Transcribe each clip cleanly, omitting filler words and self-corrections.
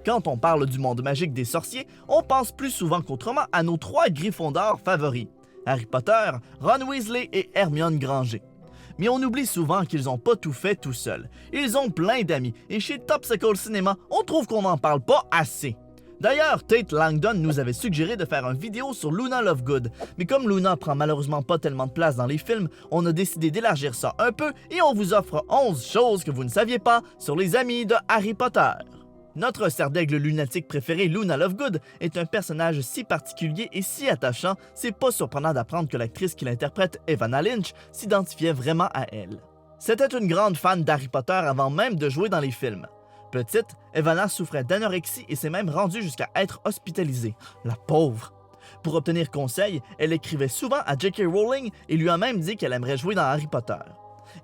Quand on parle du monde magique des sorciers, on pense plus souvent qu'autrement à nos 3 Gryffondors favoris, Harry Potter, Ron Weasley et Hermione Granger. Mais on oublie souvent qu'ils n'ont pas tout fait tout seuls. Ils ont plein d'amis, et chez Topsicle Cinéma, on trouve qu'on n'en parle pas assez. D'ailleurs, Tate Langdon nous avait suggéré de faire une vidéo sur Luna Lovegood, mais comme Luna prend malheureusement pas tellement de place dans les films, on a décidé d'élargir ça un peu et on vous offre 11 choses que vous ne saviez pas sur les amis de Harry Potter. Notre cerf d'aigle lunatique préféré, Luna Lovegood, est un personnage si particulier et si attachant, c'est pas surprenant d'apprendre que l'actrice qui l'interprète, Evanna Lynch, s'identifiait vraiment à elle. C'était une grande fan d'Harry Potter avant même de jouer dans les films. Petite, Evanna souffrait d'anorexie et s'est même rendue jusqu'à être hospitalisée. La pauvre! Pour obtenir conseil, elle écrivait souvent à J.K. Rowling et lui a même dit qu'elle aimerait jouer dans Harry Potter.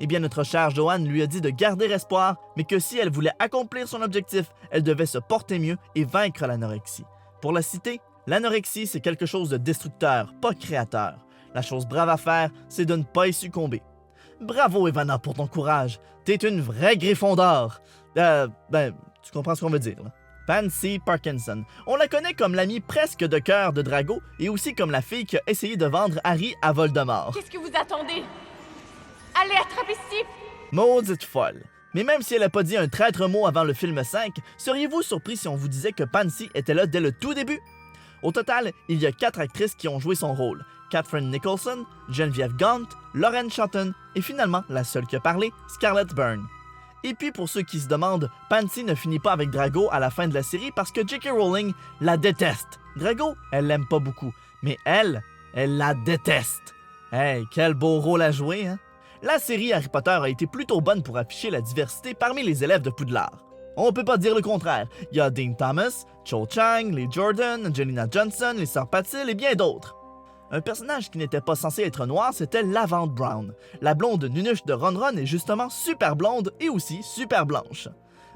Eh bien, notre chère Joanne lui a dit de garder espoir, mais que si elle voulait accomplir son objectif, elle devait se porter mieux et vaincre l'anorexie. Pour la citer, l'anorexie, c'est quelque chose de destructeur, pas créateur. La chose brave à faire, c'est de ne pas y succomber. Bravo, Evanna, pour ton courage. T'es une vraie Gryffondor. Tu comprends ce qu'on veut dire, là. Pansy Parkinson. On la connaît comme l'amie presque de cœur de Drago et aussi comme la fille qui a essayé de vendre Harry à Voldemort. Qu'est-ce que vous attendez? Allez, attrapez Steve! Maudite folle. Mais même si elle n'a pas dit un traître mot avant le film 5, seriez-vous surpris si on vous disait que Pansy était là dès le tout début? Au total, il y a 4 actrices qui ont joué son rôle. Catherine Nicholson, Genevieve Gaunt, Lauren Shotton et finalement, la seule qui a parlé, Scarlett Byrne. Et puis pour ceux qui se demandent, Pansy ne finit pas avec Drago à la fin de la série parce que J.K. Rowling la déteste. Drago, elle l'aime pas beaucoup, mais elle la déteste. Hey, quel beau rôle à jouer, hein? La série Harry Potter a été plutôt bonne pour afficher la diversité parmi les élèves de Poudlard. On peut pas dire le contraire. Il y a Dean Thomas, Cho Chang, les Jordan, Angelina Johnson, les sœurs Patil et bien d'autres. Un personnage qui n'était pas censé être noir, c'était Lavande Brown. La blonde nunuche de Ron Ron est justement super blonde et aussi super blanche.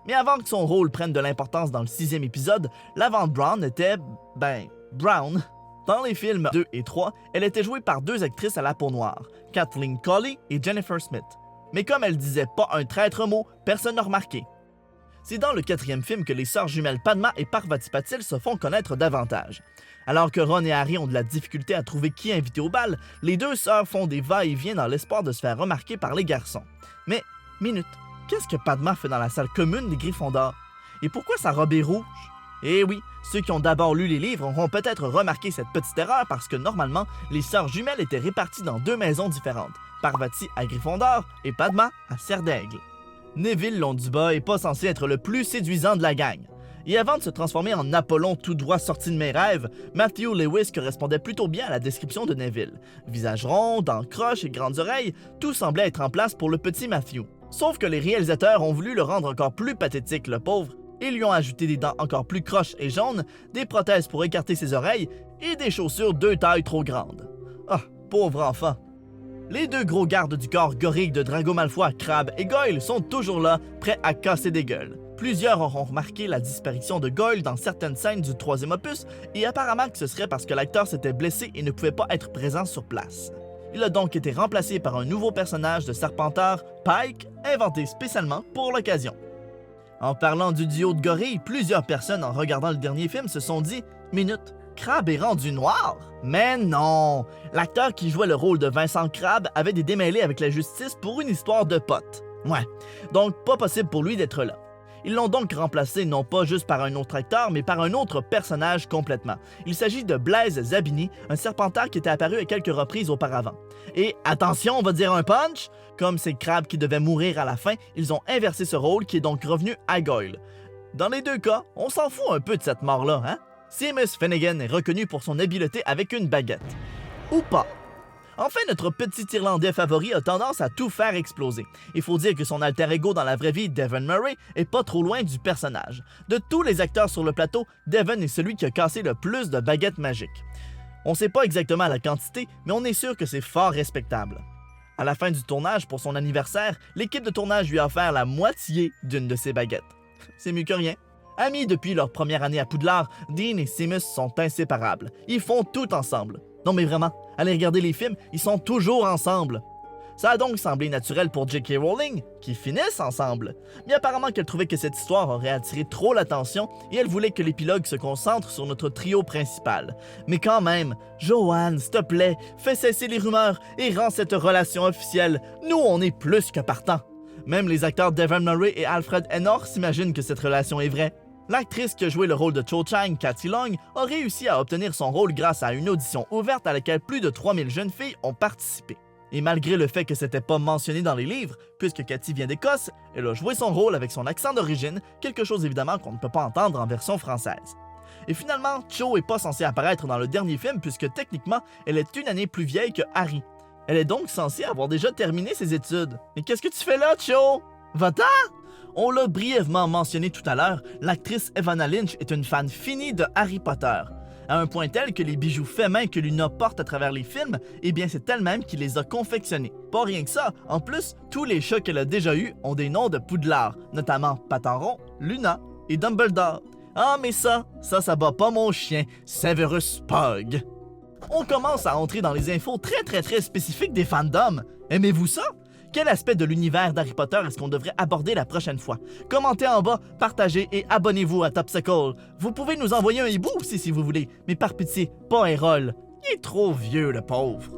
Mais avant que son rôle prenne de l'importance dans le 6e épisode, Lavande Brown était, brown. Dans les films 2 et 3, elle était jouée par 2 actrices à la peau noire, Kathleen Colley et Jennifer Smith. Mais comme elle disait pas un traître mot, personne n'a remarqué. C'est dans le 4e film que les sœurs jumelles Padma et Parvati Patil se font connaître davantage. Alors que Ron et Harry ont de la difficulté à trouver qui inviter au bal, les 2 sœurs font des va-et-vient dans l'espoir de se faire remarquer par les garçons. Mais, minute, qu'est-ce que Padma fait dans la salle commune des Gryffondors? Et pourquoi sa robe est rouge? Eh oui, ceux qui ont d'abord lu les livres auront peut-être remarqué cette petite erreur parce que normalement, les sœurs jumelles étaient réparties dans 2 maisons différentes, Parvati à Gryffondor et Padma à Cerf d'Aigle. Neville Londubat est pas censé être le plus séduisant de la gang. Et avant de se transformer en Apollon tout droit sorti de mes rêves, Matthew Lewis correspondait plutôt bien à la description de Neville. Visage rond, dents croches et grandes oreilles, tout semblait être en place pour le petit Matthew. Sauf que les réalisateurs ont voulu le rendre encore plus pathétique, le pauvre, et lui ont ajouté des dents encore plus croches et jaunes, des prothèses pour écarter ses oreilles et des chaussures 2 tailles trop grandes. Ah, pauvre enfant! Les 2 gros gardes du corps gorille de Drago Malfoy, Crabbe et Goyle sont toujours là, prêts à casser des gueules. Plusieurs auront remarqué la disparition de Goyle dans certaines scènes du 3e opus, et apparemment que ce serait parce que l'acteur s'était blessé et ne pouvait pas être présent sur place. Il a donc été remplacé par un nouveau personnage de Serpentard, Pike, inventé spécialement pour l'occasion. En parlant du duo de gorilles, plusieurs personnes en regardant le dernier film se sont dit « Minute, Crabbe est rendu noir? » Mais non! L'acteur qui jouait le rôle de Vincent Crabbe avait des démêlés avec la justice pour une histoire de potes. Ouais, donc pas possible pour lui d'être là. Ils l'ont donc remplacé non pas juste par un autre acteur, mais par un autre personnage complètement. Il s'agit de Blaise Zabini, un serpentard qui était apparu à quelques reprises auparavant. Et attention, on va dire un punch! Comme c'est Crabbe qui devait mourir à la fin, ils ont inversé ce rôle qui est donc revenu à Goyle. Dans les 2 cas, on s'en fout un peu de cette mort-là, hein? Seamus Finnegan est reconnu pour son habileté avec une baguette. Ou pas. Enfin, notre petit Irlandais favori a tendance à tout faire exploser. Il faut dire que son alter ego dans la vraie vie, Devon Murray, est pas trop loin du personnage. De tous les acteurs sur le plateau, Devon est celui qui a cassé le plus de baguettes magiques. On sait pas exactement la quantité, mais on est sûr que c'est fort respectable. À la fin du tournage, pour son anniversaire, l'équipe de tournage lui a offert la moitié d'une de ses baguettes. C'est mieux que rien. Amis depuis leur première année à Poudlard, Dean et Seamus sont inséparables. Ils font tout ensemble. Non mais vraiment, allez regarder les films, ils sont toujours ensemble. Ça a donc semblé naturel pour J.K. Rowling qu'ils finissent ensemble, mais apparemment qu'elle trouvait que cette histoire aurait attiré trop l'attention et elle voulait que l'épilogue se concentre sur notre trio principal. Mais quand même, Joanne, s'il te plaît, fais cesser les rumeurs et rends cette relation officielle. Nous, on est plus que partants. Même les acteurs Devon Murray et Alfred Ennor s'imaginent que cette relation est vraie. L'actrice qui a joué le rôle de Cho Chang, Cathy Long, a réussi à obtenir son rôle grâce à une audition ouverte à laquelle plus de 3000 jeunes filles ont participé. Et malgré le fait que c'était pas mentionné dans les livres, puisque Cathy vient d'Écosse, elle a joué son rôle avec son accent d'origine, quelque chose évidemment qu'on ne peut pas entendre en version française. Et finalement, Cho est pas censée apparaître dans le dernier film puisque techniquement, elle est une année plus vieille que Harry. Elle est donc censée avoir déjà terminé ses études. Mais qu'est-ce que tu fais là, Cho? Va-t'en! On l'a brièvement mentionné tout à l'heure, l'actrice Evanna Lynch est une fan finie de Harry Potter. À un point tel que les bijoux faits main que Luna porte à travers les films, eh bien c'est elle-même qui les a confectionnés. Pas rien que ça, en plus, tous les chats qu'elle a déjà eus ont des noms de Poudlard, notamment Patenron, Luna et Dumbledore. Ah mais ça bat pas mon chien, Severus Pog. On commence à entrer dans les infos très spécifiques des fandoms. Aimez-vous ça? Quel aspect de l'univers d'Harry Potter est-ce qu'on devrait aborder la prochaine fois? Commentez en bas, partagez et abonnez-vous à Topsicle. Vous pouvez nous envoyer un hibou aussi si vous voulez, mais par pitié, pas un rôle. Il est trop vieux, le pauvre.